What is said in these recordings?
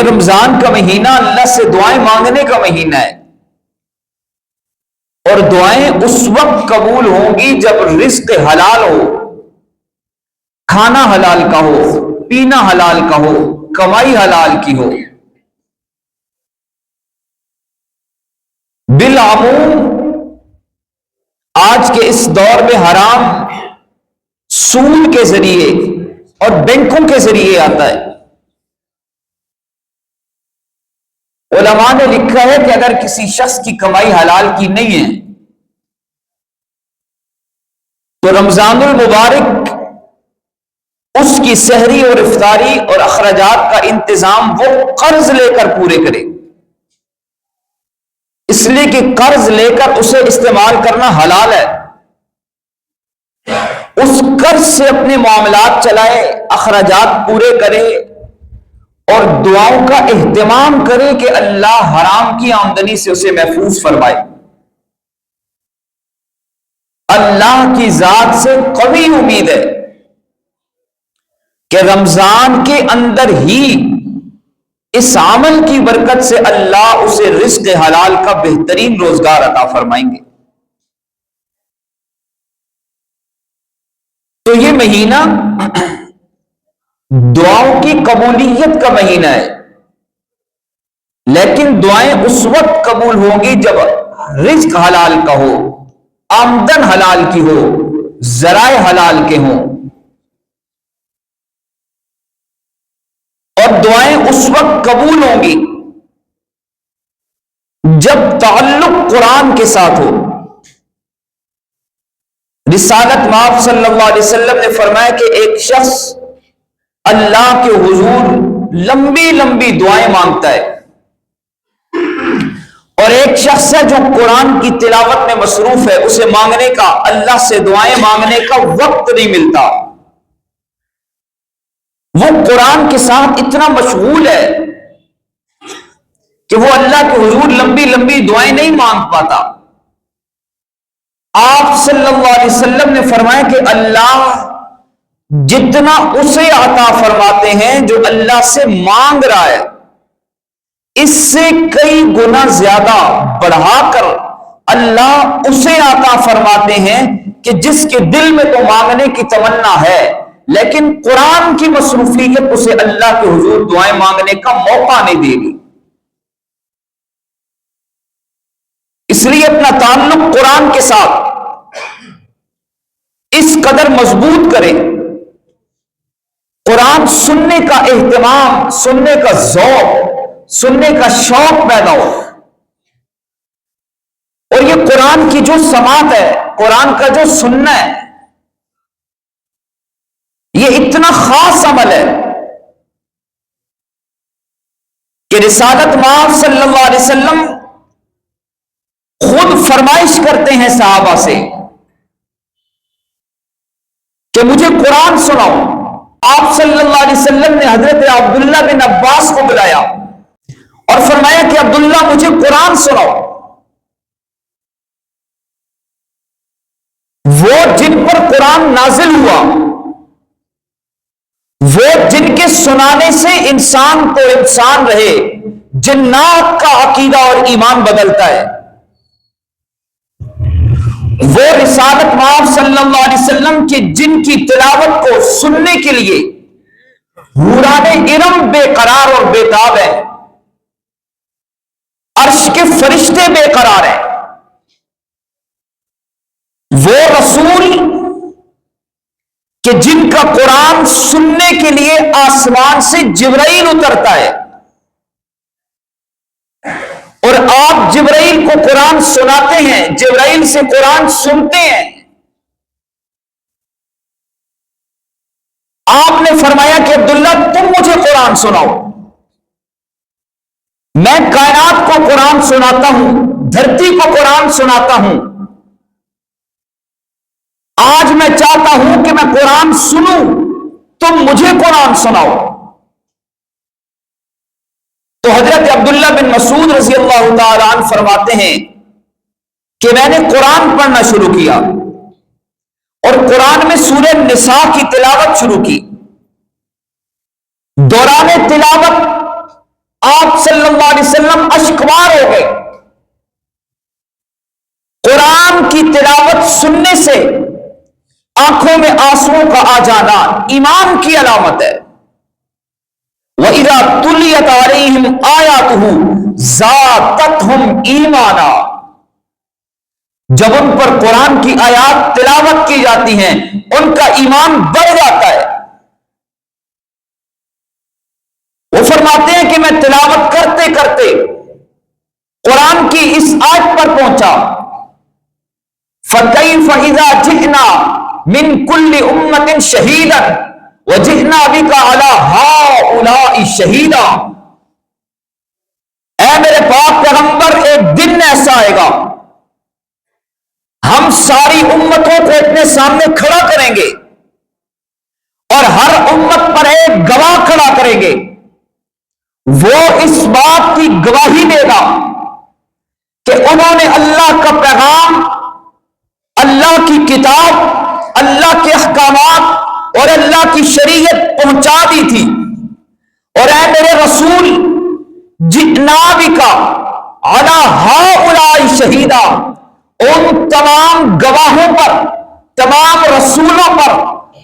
یہ رمضان کا مہینہ اللہ سے دعائیں مانگنے کا مہینہ ہے، اور دعائیں اس وقت قبول ہوں گی جب رزق حلال ہو، کھانا حلال کا ہو، پینا حلال کا ہو، کمائی حلال کی ہو۔ بالعموم آج کے اس دور میں حرام سود کے ذریعے اور بینکوں کے ذریعے آتا ہے۔ علماء نے لکھا ہے کہ اگر کسی شخص کی کمائی حلال کی نہیں ہے تو رمضان المبارک اس کی سحری اور افطاری اور اخراجات کا انتظام وہ قرض لے کر پورے کرے، اس لیے کہ قرض لے کر اسے استعمال کرنا حلال ہے۔ اس قرض سے اپنے معاملات چلائے، اخراجات پورے کرے اور دعاؤں کا اہتمام کرے کہ اللہ حرام کی آمدنی سے اسے محفوظ فرمائے۔ اللہ کی ذات سے قوی امید ہے کہ رمضان کے اندر ہی اس عمل کی برکت سے اللہ اسے رزق حلال کا بہترین روزگار عطا فرمائیں گے۔ تو یہ مہینہ دعاؤں کی قبولیت کا مہینہ ہے، لیکن دعائیں اس وقت قبول ہوں گی جب رزق حلال کا ہو، آمدن حلال کی ہو، ذرائع حلال کے ہوں، اور دعائیں اس وقت قبول ہوں گی جب تعلق قرآن کے ساتھ ہو۔ رسالت مآب صلی اللہ علیہ وسلم نے فرمایا کہ ایک شخص اللہ کے حضور لمبی لمبی دعائیں مانگتا ہے، اور ایک شخص ہے جو قرآن کی تلاوت میں مصروف ہے، اسے مانگنے کا، اللہ سے دعائیں مانگنے کا وقت نہیں ملتا۔ وہ قرآن کے ساتھ اتنا مشغول ہے کہ وہ اللہ کے حضور لمبی لمبی دعائیں نہیں مانگ پاتا۔ آپ صلی اللہ علیہ وسلم نے فرمایا کہ اللہ جتنا اسے عطا فرماتے ہیں جو اللہ سے مانگ رہا ہے، اس سے کئی گنا زیادہ بڑھا کر اللہ اسے عطا فرماتے ہیں کہ جس کے دل میں تو مانگنے کی تمنا ہے، لیکن قرآن کی مصروفیت اسے اللہ کے حضور دعائیں مانگنے کا موقع نہیں دے گی۔ اس لیے اپنا تعلق قرآن کے ساتھ اس قدر مضبوط کرے، قرآن سننے کا اہتمام، سننے کا ذوق، سننے کا شوق پیدا ہو۔ اور یہ قرآن کی جو سماعت ہے، قرآن کا جو سننا ہے، یہ اتنا خاص عمل ہے کہ رسالت مآب صلی اللہ علیہ وسلم خود فرمائش کرتے ہیں صحابہ سے کہ مجھے قرآن سناؤ۔ آپ صلی اللہ علیہ وسلم نے حضرت عبداللہ بن عباس کو بلایا اور فرمایا کہ عبداللہ مجھے قرآن سناؤ۔ وہ جن پر قرآن نازل ہوا، وہ جن کے سنانے سے انسان کو انسان رہے، جنات کا عقیدہ اور ایمان بدلتا ہے، وہ رسالت مآب صلی اللہ علیہ وسلم کے جن کی تلاوت کو سننے کے لیے حوران ارم بے قرار اور بے تاب ہیں، عرش کے فرشتے بے قرار ہیں، وہ رسول کہ جن کا قرآن سننے کے لیے آسمان سے جبرائیل اترتا ہے، اور آپ جبرائیل کو قرآن سناتے ہیں، جبرائیل سے قرآن سنتے ہیں۔ آپ نے فرمایا کہ عبداللہ تم مجھے قرآن سناؤ، میں کائنات کو قرآن سناتا ہوں، دھرتی کو قرآن سناتا ہوں، آج میں چاہتا ہوں کہ میں قرآن سنوں، تم مجھے قرآن سناؤ۔ تو حضرت عبداللہ بن مسعود رضی اللہ تعالی عنہ فرماتے ہیں کہ میں نے قرآن پڑھنا شروع کیا اور قرآن میں سورہ نساء کی تلاوت شروع کی۔ دوران تلاوت آپ صلی اللہ علیہ وسلم اشکبار ہو گئے. قرآن کی تلاوت سننے سے آنکھوں میں آنسوؤں کا آ جانا ایمان کی علامت ہے. وَإِذَا تُلِيَتْ عَلَيْهِمْ آيَاتُهُ زَادَتْهُمْ ایمانا. جب ان پر قرآن کی آیات تلاوت کی جاتی ہیں ان کا ایمان بڑھ جاتا ہے. وہ فرماتے ہیں کہ میں تلاوت کرتے کرتے قرآن کی اس آیت پر پہنچا. فَكَيْفَ إِذَا جِئْنَا مِنْ كُلِّ أُمَّةٍ شَهِيدًا وَجِئْنَا بِكَ عَلَى هَؤُلَاءِ شَهِيدًا. اے میرے پاک پیغمبر، ایک دن ایسا آئے گا ہم ساری امتوں کو اپنے سامنے کھڑا کریں گے اور ہر امت پر ایک گواہ کھڑا کریں گے. وہ اس بات کی گواہی دے گا کہ انہوں نے اللہ کا پیغام، اللہ کی کتاب، اللہ کے احکامات اور اللہ کی شریعت پہنچا دی تھی. اور اے میرے رسول، جئنا بک علی ہؤلاء شہیدا، ان تمام گواہوں پر، تمام رسولوں پر،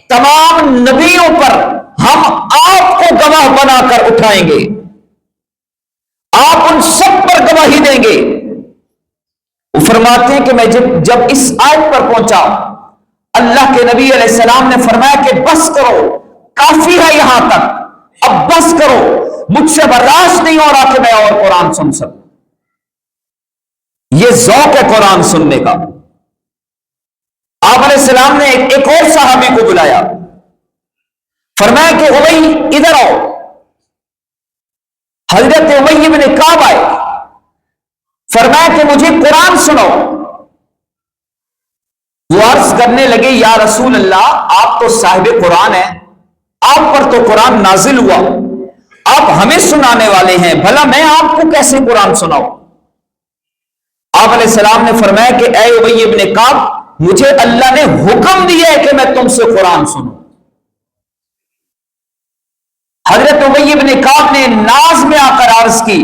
تمام نبیوں پر ہم آپ کو گواہ بنا کر اٹھائیں گے. آپ ان سب پر گواہی دیں گے. وہ فرماتے ہیں کہ میں جب اس آیت پر پہنچا، اللہ کے نبی علیہ السلام نے فرمایا کہ بس کرو، کافی ہے یہاں تک، اب بس کرو، مجھ سے برداشت نہیں ہو رہا کہ میں اور قرآن سن سکوں. یہ ذوق ہے قرآن سننے کا. آپ علیہ السلام نے ایک اور صحابی کو بلایا، فرمایا کہ ابی ادھر آؤ. حضرت ابی بن کعب آئے، فرمایا کہ مجھے قرآن سناؤ. وہ عرض کرنے لگے یا رسول اللہ، آپ تو صاحب قرآن ہیں، آپ پر تو قرآن نازل ہوا، آپ ہمیں سنانے والے ہیں، بھلا میں آپ کو کیسے قرآن سناؤں؟ آپ علیہ السلام نے فرمایا کہ اے ابی بن کعب، مجھے اللہ نے حکم دیا ہے کہ میں تم سے قرآن سنوں. حضرت ابی بن کعب نے ناز میں آ کر عرض کی،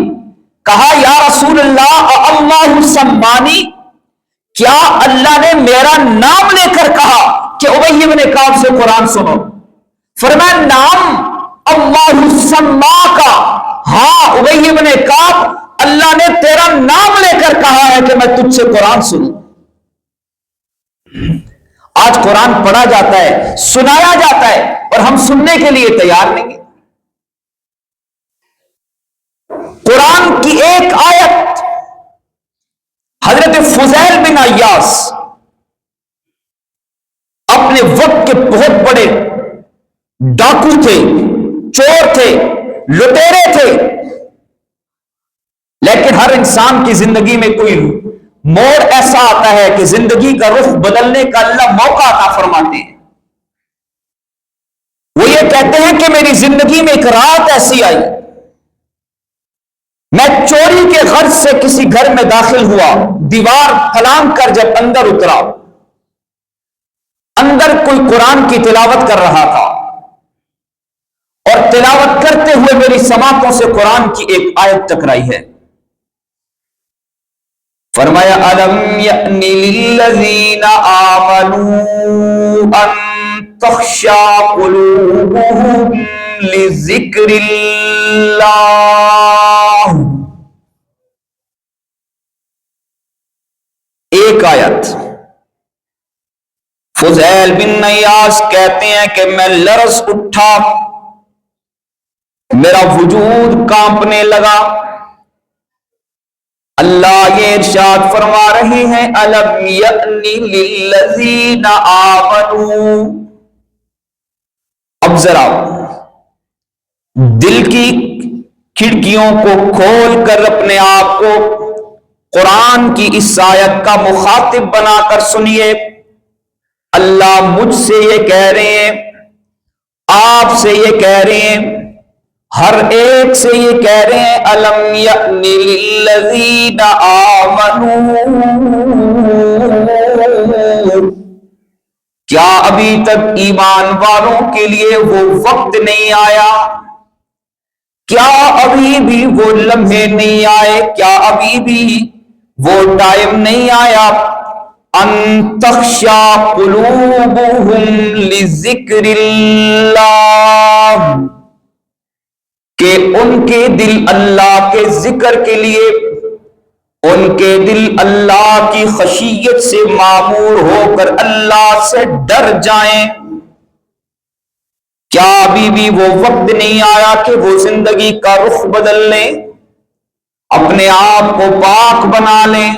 کہا یا رسول اللہ، اللہ سمانی، کیا اللہ نے میرا نام لے کر کہا کہ ابی بن کعب سے قرآن سنو؟ فرمایا نام اللہ سما کا، ہاں ابی بن کعب، اللہ نے تیرا نام لے کر کہا ہے کہ میں تجھ سے قرآن سنوں. آج قرآن پڑھا جاتا ہے، سنایا جاتا ہے، اور ہم سننے کے لیے تیار نہیں ہیں. قرآن کی ایک آیت، حضرت فضیل بن عیاض اپنے وقت کے بہت بڑے ڈاکو تھے، چور تھے، لٹیرے تھے، لیکن ہر انسان کی زندگی میں کوئی موڑ ایسا آتا ہے کہ زندگی کا رخ بدلنے کا اللہ موقع عطا فرماتے ہیں. وہ یہ کہتے ہیں کہ میری زندگی میں ایک رات ایسی آئی، میں چوری کے غرض سے کسی گھر میں داخل ہوا، دیوار پھلانگ کر جب اندر اترا، اندر کوئی قرآن کی تلاوت کر رہا تھا، اور تلاوت کرتے ہوئے میری سماعتوں سے قرآن کی ایک آیت ٹکرائی ہے. فرمایا الم یأن للذین آمنوا ان تخشع قلوبهم لذکر اللہ. ایک آیت. فضیل بن عیاض کہتے ہیں کہ میں لرز اٹھا، میرا وجود کانپنے لگا. اللہ یہ ارشاد فرما رہے ہیں الم یأن للذین آمنوا. اب ذرا دل کی کھڑکیوں کو کھول کر اپنے آپ کو قرآن کی اس آیت کا مخاطب بنا کر سنیے. اللہ مجھ سے یہ کہہ رہے ہیں، آپ سے یہ کہہ رہے ہیں، ہر ایک سے یہ کہہ رہے ہیں الم یأن للذین آمنوا، کیا ابھی تک ایمان والوں کے لیے وہ وقت نہیں آیا؟ کیا ابھی بھی وہ لمحے نہیں آئے، کیا ابھی بھی وہ ٹائم نہیں آیا، ان تخشا قلوبہم لذکر اللہ، کہ ان کے دل اللہ کے ذکر کے لیے، ان کے دل اللہ کی خشیت سے معمور ہو کر اللہ سے ڈر جائیں۔ کیا ابھی بھی وہ وقت نہیں آیا کہ وہ زندگی کا رخ بدل لیں، اپنے آپ کو پاک بنا لیں،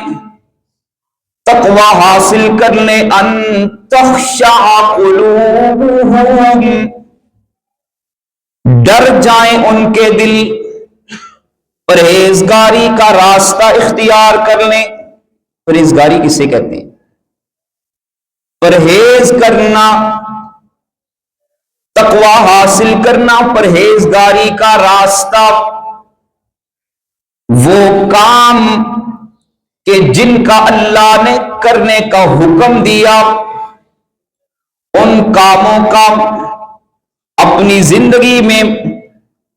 تقوی حاصل کر لیں؟ ان تخشع قلوبہم، ڈر جائیں ان کے دل، پرہیزگاری کا راستہ اختیار کر لیں۔ پرہیزگاری کسے کہتے ہیں؟ پرہیز کرنا، تقوی حاصل کرنا، پرہیزگاری کا راستہ، وہ کام کہ جن کا اللہ نے کرنے کا حکم دیا، ان کاموں کا اپنی زندگی میں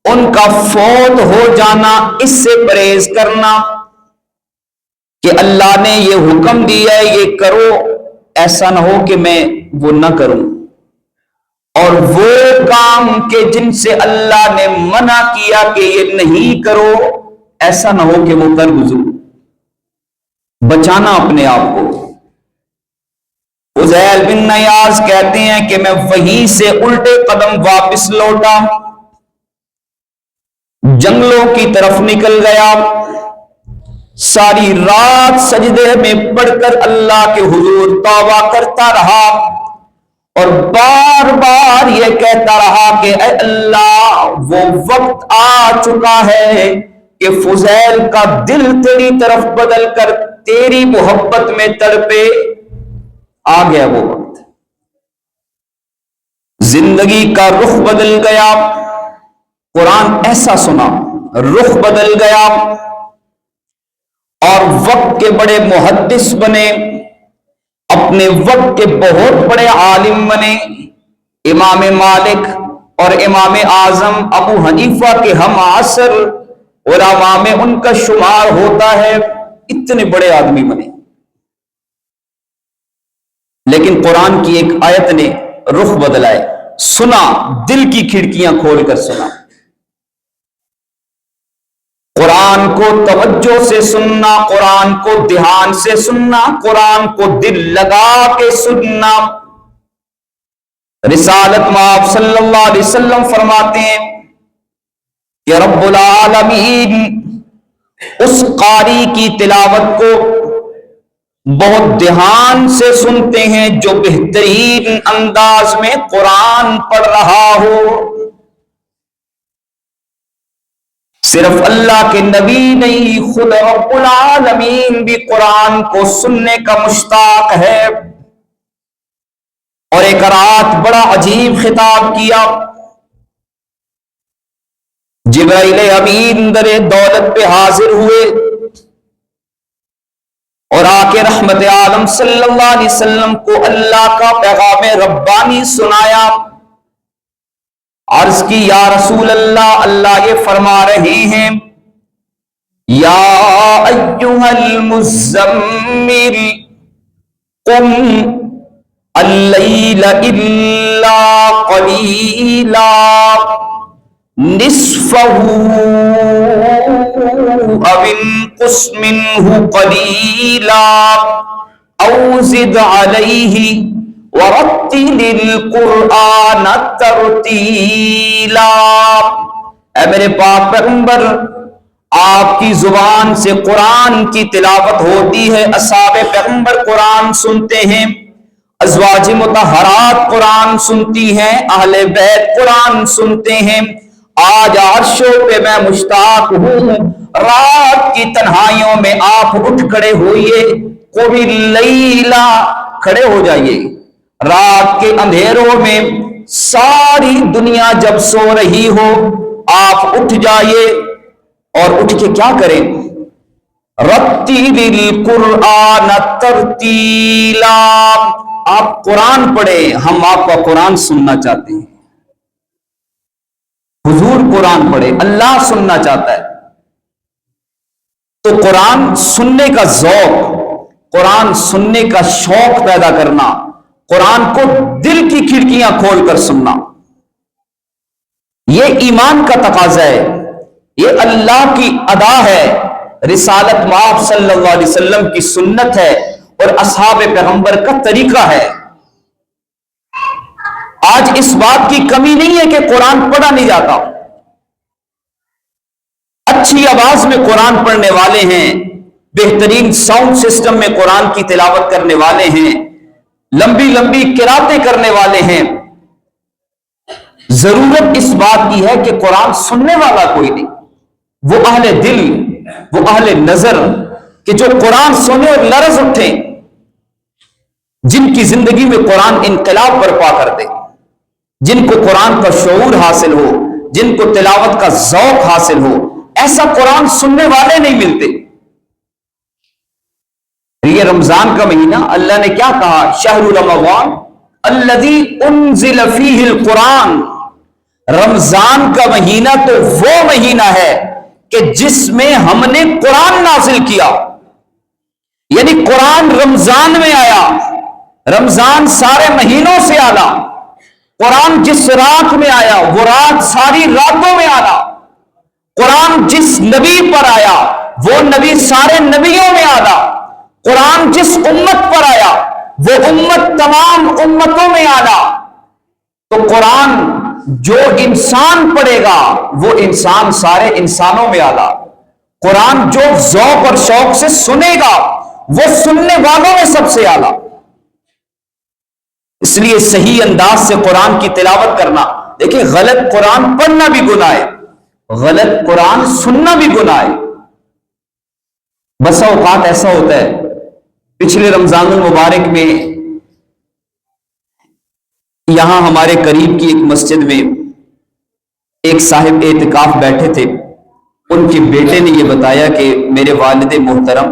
ان کا فوت ہو جانا، اس سے پرہیز کرنا کہ اللہ نے یہ حکم دیا ہے یہ کرو، ایسا نہ ہو کہ میں وہ نہ کروں، اور وہ کام کہ جن سے اللہ نے منع کیا کہ یہ نہیں کرو، ایسا نہ ہو کہ وہ کر گزرو، بچانا اپنے آپ کو۔ فضیل بن نیاز کہتے ہیں کہ میں وہیں سے الٹے قدم واپس لوٹا، جنگلوں کی طرف نکل گیا، ساری رات سجدے میں پڑھ کر اللہ کے حضور توبہ کرتا رہا، اور بار بار یہ کہتا رہا کہ اے اللہ، وہ وقت آ چکا ہے کہ فضیل کا دل تیری طرف بدل کر تیری محبت میں تڑپے۔ آ گیا وہ وقت، زندگی کا رخ بدل گیا۔ قرآن ایسا سنا، رخ بدل گیا، اور وقت کے بڑے محدث بنے، اپنے وقت کے بہت بڑے عالم بنے۔ امام مالک اور امام اعظم ابو حنیفہ کے ہم عصر علماء میں ان کا شمار ہوتا ہے، اتنے بڑے آدمی بنے، لیکن قرآن کی ایک آیت نے رخ بدلائے، سنا، دل کی کھڑکیاں کھول کر سنا۔ قرآن کو توجہ سے سننا، قرآن کو دھیان سے سننا، قرآن کو دل لگا کے سننا۔ رسالت مآب صلی اللہ علیہ وسلم فرماتے ہیں کہ رب العالمین اس قاری کی تلاوت کو بہت دھیان سے سنتے ہیں جو بہترین انداز میں قرآن پڑھ رہا ہو۔ صرف اللہ کے نبی نہیں، خود رب العالمین بھی قرآن کو سننے کا مشتاق ہے۔ اور ایک رات بڑا عجیب خطاب کیا، جبرائیل امین در دولت پہ حاضر ہوئے اور آ کے رحمت عالم صلی اللہ علیہ وسلم کو اللہ کا پیغام ربانی سنایا۔ عرض کی یا رسول اللہ، اللہ یہ فرما رہے ہیں یا ایھا المزمل قم اللیل الا قلیلا نصفہ او انقص منہ قلیلا او زد علیہ وَرَتِّلِ الْقُرْآنَ تَرْتِيلًا۔ اے میرے پاک پیغمبر، آپ کی زبان سے قرآن کی تلاوت ہوتی ہے، اصحاب پیغمبر قرآن سنتے ہیں، ازواج مطہرات قرآن سنتی ہیں، اہل بیت قرآن سنتے ہیں۔ آج عرشوں پہ میں مشتاق ہوں، رات کی تنہائیوں میں آپ اٹھ کھڑے ہوئیے، قُمِ اللَّيْلَ، کھڑے ہو جائیے، رات کے اندھیروں میں ساری دنیا جب سو رہی ہو آپ اٹھ جائیے، اور اٹھ کے کیا کریں؟ رتل القرآن ترتیلا، آپ قرآن پڑھیں، ہم آپ کا قرآن سننا چاہتے ہیں۔ حضور قرآن پڑھے، اللہ سننا چاہتا ہے۔ تو قرآن سننے کا ذوق، قرآن سننے کا شوق پیدا کرنا، قرآن کو دل کی کھڑکیاں کھول کر سننا، یہ ایمان کا تقاضا ہے، یہ اللہ کی ادا ہے، رسالت مآب صلی اللہ علیہ وسلم کی سنت ہے اور اصحاب پیغمبر کا طریقہ ہے۔ آج اس بات کی کمی نہیں ہے کہ قرآن پڑھا نہیں جاتا، اچھی آواز میں قرآن پڑھنے والے ہیں، بہترین ساؤنڈ سسٹم میں قرآن کی تلاوت کرنے والے ہیں، لمبی لمبی قراتیں کرنے والے ہیں۔ ضرورت اس بات کی ہے کہ قرآن سننے والا کوئی نہیں، وہ اہل دل، وہ اہل نظر کہ جو قرآن سنے اور لرز اٹھے، جن کی زندگی میں قرآن انقلاب برپا کر دے، جن کو قرآن کا شعور حاصل ہو، جن کو تلاوت کا ذوق حاصل ہو، ایسا قرآن سننے والے نہیں ملتے۔ یہ رمضان کا مہینہ اللہ نے کیا کہا؟ شہر رمضان الذی انزل فیہ القرآن، رمضان کا مہینہ تو وہ مہینہ ہے کہ جس میں ہم نے قرآن نازل کیا، یعنی قرآن رمضان میں آیا۔ رمضان سارے مہینوں سے آنا، قرآن جس رات میں آیا وہ رات ساری راتوں میں آنا، قرآن جس نبی پر آیا وہ نبی سارے نبیوں میں آنا، قرآن جس امت پر آیا وہ امت تمام امتوں میں آنا۔ تو قرآن جو انسان پڑھے گا وہ انسان سارے انسانوں میں آنا، قرآن جو ذوق اور شوق سے سنے گا وہ سننے والوں میں سب سے آنا۔ اس لیے صحیح انداز سے قرآن کی تلاوت کرنا، دیکھیں غلط قرآن پڑھنا بھی گناہ ہے، غلط قرآن سننا بھی گناہ ہے۔ بسا اوقات ایسا ہوتا ہے، پچھلے رمضان المبارک میں یہاں ہمارے قریب کی ایک مسجد میں ایک صاحب اعتکاف بیٹھے تھے، ان کے بیٹے نے یہ بتایا کہ میرے والد محترم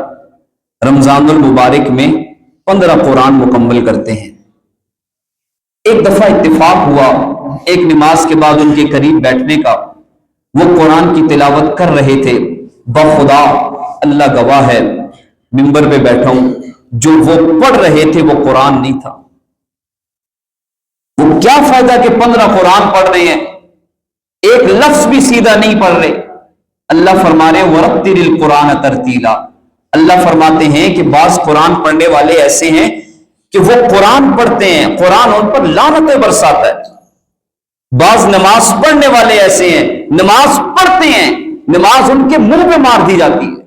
رمضان المبارک میں 15 قرآن مکمل کرتے ہیں۔ ایک دفعہ اتفاق ہوا، ایک نماز کے بعد ان کے قریب بیٹھنے کا، وہ قرآن کی تلاوت کر رہے تھے، بخدا اللہ گواہ ہے منبر پہ بیٹھا ہوں، جو وہ پڑھ رہے تھے وہ قرآن نہیں تھا۔ وہ کیا فائدہ کہ 15 قرآن پڑھ رہے ہیں، ایک لفظ بھی سیدھا نہیں پڑھ رہے۔ اللہ فرما رہے ہیں وَرَتِّلِ الْقُرْآنَ تَرْتِیلًا، اللہ فرماتے ہیں کہ بعض قرآن پڑھنے والے ایسے ہیں کہ وہ قرآن پڑھتے ہیں، قرآن ان پر لعنتیں برساتا ہے۔ بعض نماز پڑھنے والے ایسے ہیں، نماز پڑھتے ہیں، نماز ان کے منہ پہ مار دی جاتی ہے۔